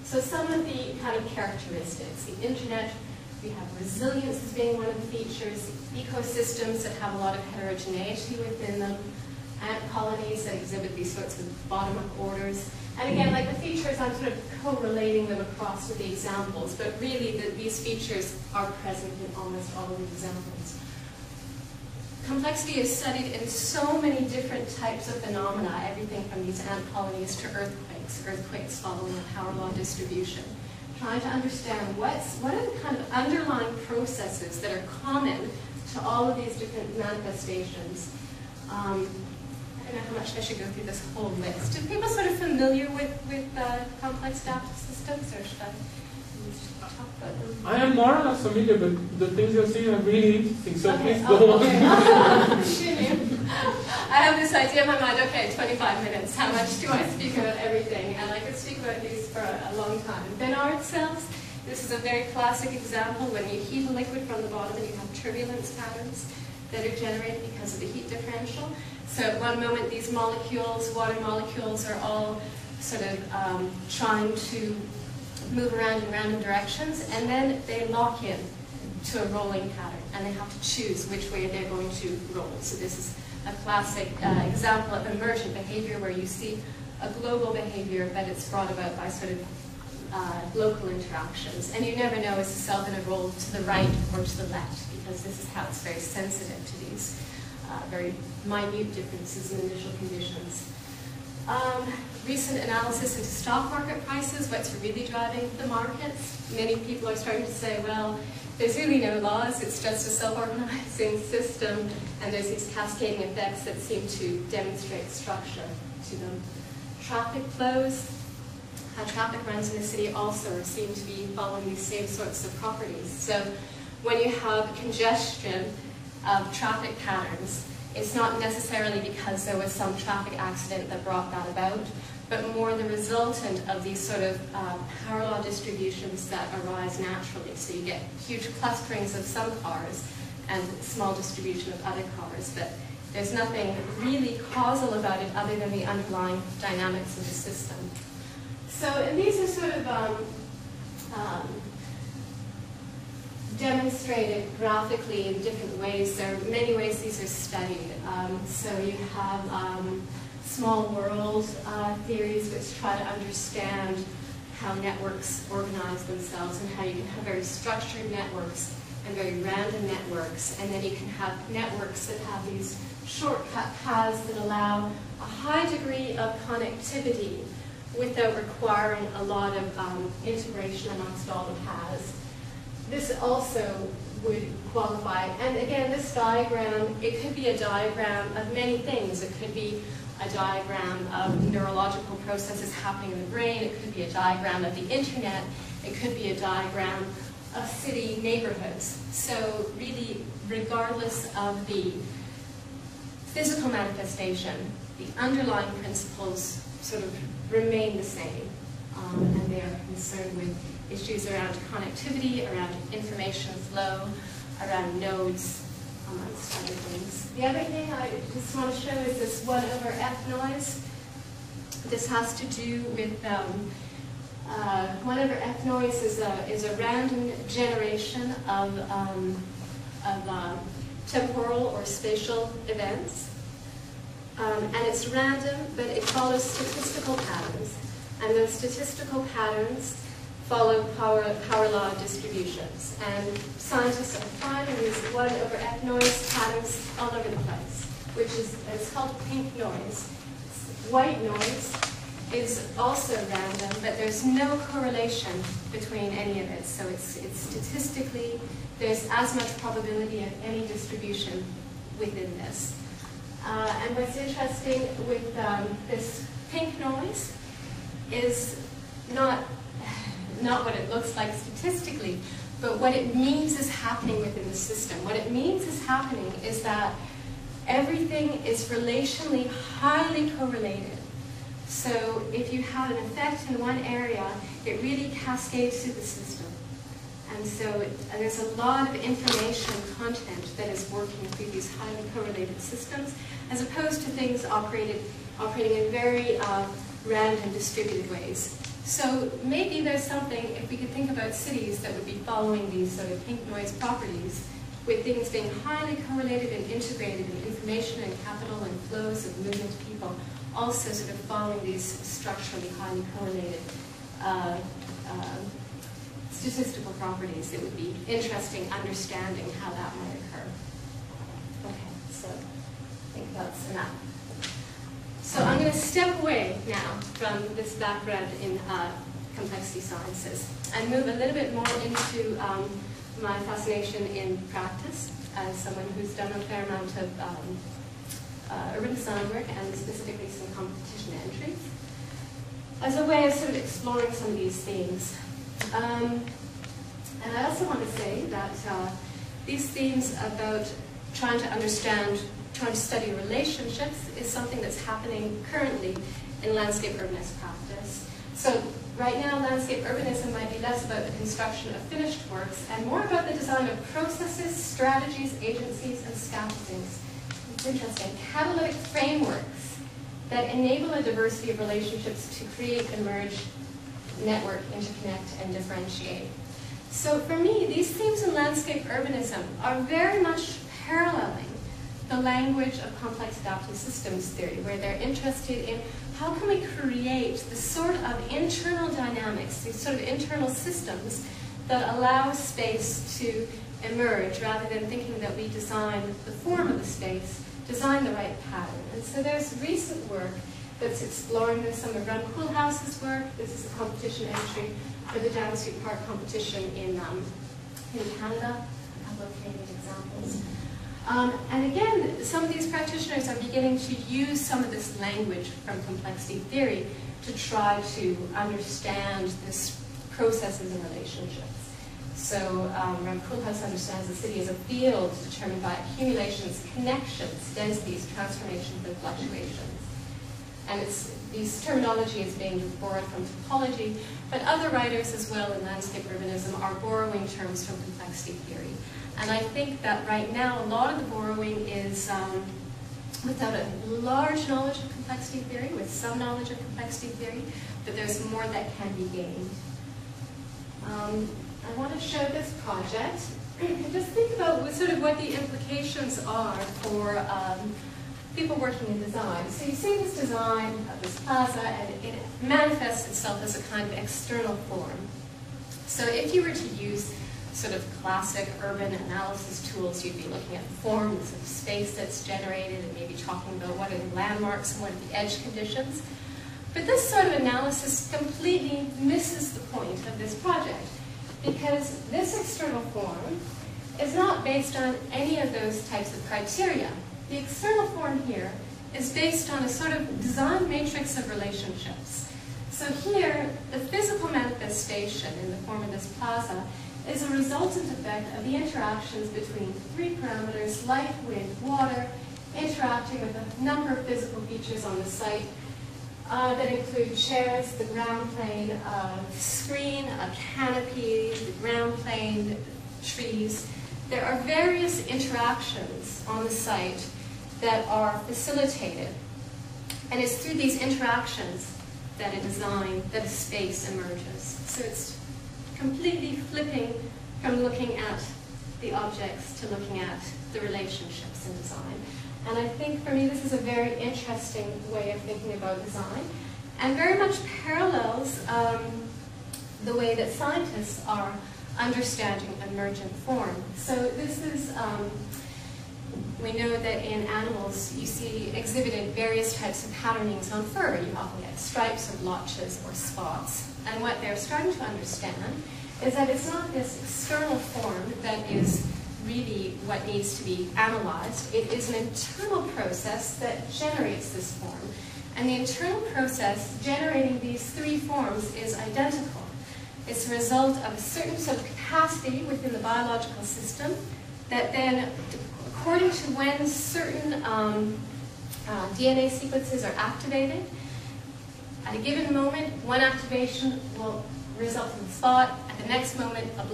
So some of the kind of characteristics, the internet, we have resilience as being one of the features, ecosystems that have a lot of heterogeneity within them, ant colonies that exhibit these sorts of bottom-up orders. And again, like the features, I'm sort of correlating them across with the examples, but really these features are present in almost all of the examples. Complexity is studied in so many different types of phenomena, everything from these ant colonies to earthquakes following a power law distribution. Trying to understand what are the kind of underlying processes that are common to all of these different manifestations. I don't know how much I should go through this whole list. Are people sort of familiar with complex adaptive systems, or should I talk about them? I am more or less familiar, but the things you're saying are really interesting, so okay. please go on. Okay. I have this idea in my mind, okay, 25 minutes, how much do I speak about everything? And I could speak about these for a long time. Bernard cells, this is a very classic example when you heat a liquid from the bottom and you have turbulence patterns that are generated because of the heat differential. So at one moment these molecules, water molecules, are all sort of trying to move around in random directions, and then they lock in to a rolling pattern, and they have to choose which way they're going to roll. So this is a classic example of emergent behavior where you see a global behavior, but it's brought about by sort of local interactions. And you never know, is the cell going to roll to the right or to the left, because this is how it's very sensitive to these very minute differences in initial conditions. Recent analysis into stock market prices, what's really driving the markets. Many people are starting to say, well, there's really no laws, it's just a self-organizing system, and there's these cascading effects that seem to demonstrate structure to them. Traffic flows, how traffic runs in the city also seem to be following these same sorts of properties. So when you have congestion of traffic patterns, it's not necessarily because there was some traffic accident that brought that about, but more the resultant of these sort of power law distributions that arise naturally. So you get huge clusterings of some cars and small distribution of other cars, but there's nothing really causal about it other than the underlying dynamics of the system. So, and these are sort of demonstrated graphically in different ways. There are many ways these are studied. So you have small world theories which try to understand how networks organize themselves and how you can have very structured networks and very random networks, and then you can have networks that have these shortcut paths that allow a high degree of connectivity without requiring a lot of integration amongst all the paths. This also would qualify, and again, this diagram, it could be a diagram of many things. It could be a diagram of neurological processes happening in the brain. It could be a diagram of the internet. It could be a diagram of city neighborhoods. So really, regardless of the physical manifestation, the underlying principles sort of remain the same, and they are concerned with issues around connectivity, around information flow, around nodes, amongst other things. The other thing I just want to show is this 1 over F noise. This has to do with 1 over F noise is a random generation of temporal or spatial events. And it's random, but it follows statistical patterns. And those statistical patterns follow power law distributions. And scientists are finding these 1 over F noise patterns all over the place, which is, it's called pink noise. White noise is also random, but there's no correlation between any of it. So it's statistically, there's as much probability of any distribution within this. And what's interesting with this pink noise is not what it looks like statistically, but what it means is happening within the system. What it means is happening is that everything is relationally highly correlated. So if you have an effect in one area, it really cascades through the system. And so there's a lot of information content that is working through these highly correlated systems, as opposed to things operating in very random distributed ways. So maybe there's something, if we could think about cities that would be following these sort of pink noise properties, with things being highly correlated and integrated in information and capital and flows of movement of people, also sort of following these structurally highly correlated statistical properties. It would be interesting understanding how that might occur. Okay, so I think that's enough. So I'm going to step away now from this background in complexity sciences and move a little bit more into my fascination in practice as someone who's done a fair amount of urban design work and specifically some competition entries as a way of sort of exploring some of these themes. And I also want to say that these themes about trying to understand, trying to study relationships is something that's happening currently in landscape urbanist practice. So right now, landscape urbanism might be less about the construction of finished works and more about the design of processes, strategies, agencies, and scaffoldings. It's interesting. Catalytic frameworks that enable a diversity of relationships to create and merge, network, interconnect, and differentiate. So for me, these themes in landscape urbanism are very much paralleling the language of complex adaptive systems theory, where they're interested in how can we create the sort of internal dynamics, these sort of internal systems that allow space to emerge rather than thinking that we design the form of the space, design the right pattern. And so there's recent work that's exploring this. Some of Ron Koolhaas's work. This is a competition entry for the Down Street Park competition in Canada. A couple of Canadian examples. And again, some of these practitioners are beginning to use some of this language from complexity theory to try to understand this processes and relationships. So Ron Koolhaas understands the city as a field determined by accumulations, connections, densities, transformations, and fluctuations. And these terminology is being borrowed from topology, but other writers as well in landscape urbanism are borrowing terms from complexity theory. And I think that right now, a lot of the borrowing is without a large knowledge of complexity theory, with some knowledge of complexity theory, but there's more that can be gained. I want to show this project and just think about sort of what the implications are for people working in design. So you see this design of this plaza, and it manifests itself as a kind of external form. So if you were to use sort of classic urban analysis tools, you'd be looking at forms of space that's generated and maybe talking about what are the landmarks and what are the edge conditions. But this sort of analysis completely misses the point of this project, because this external form is not based on any of those types of criteria. The external form here is based on a sort of design matrix of relationships. So here, the physical manifestation in the form of this plaza is a resultant effect of the interactions between three parameters: light, wind, water, interacting with a number of physical features on the site that include chairs, the ground plane, a screen, a canopy, the ground plane, trees. There are various interactions on the site that are facilitated. And it's through these interactions that a design, that a space emerges. So it's completely flipping from looking at the objects to looking at the relationships in design. And I think for me this is a very interesting way of thinking about design, and very much parallels the way that scientists are understanding emergent form. So this is, we know that in animals you see exhibited various types of patternings on fur. You often get stripes or blotches or spots. And what they're starting to understand is that it's not this external form that is really what needs to be analyzed. It is an internal process that generates this form. And the internal process generating these three forms is identical. It's a result of a certain sort of capacity within the biological system that then, according to when certain DNA sequences are activated, at a given moment, one activation will result in a spot. At the next moment, a block.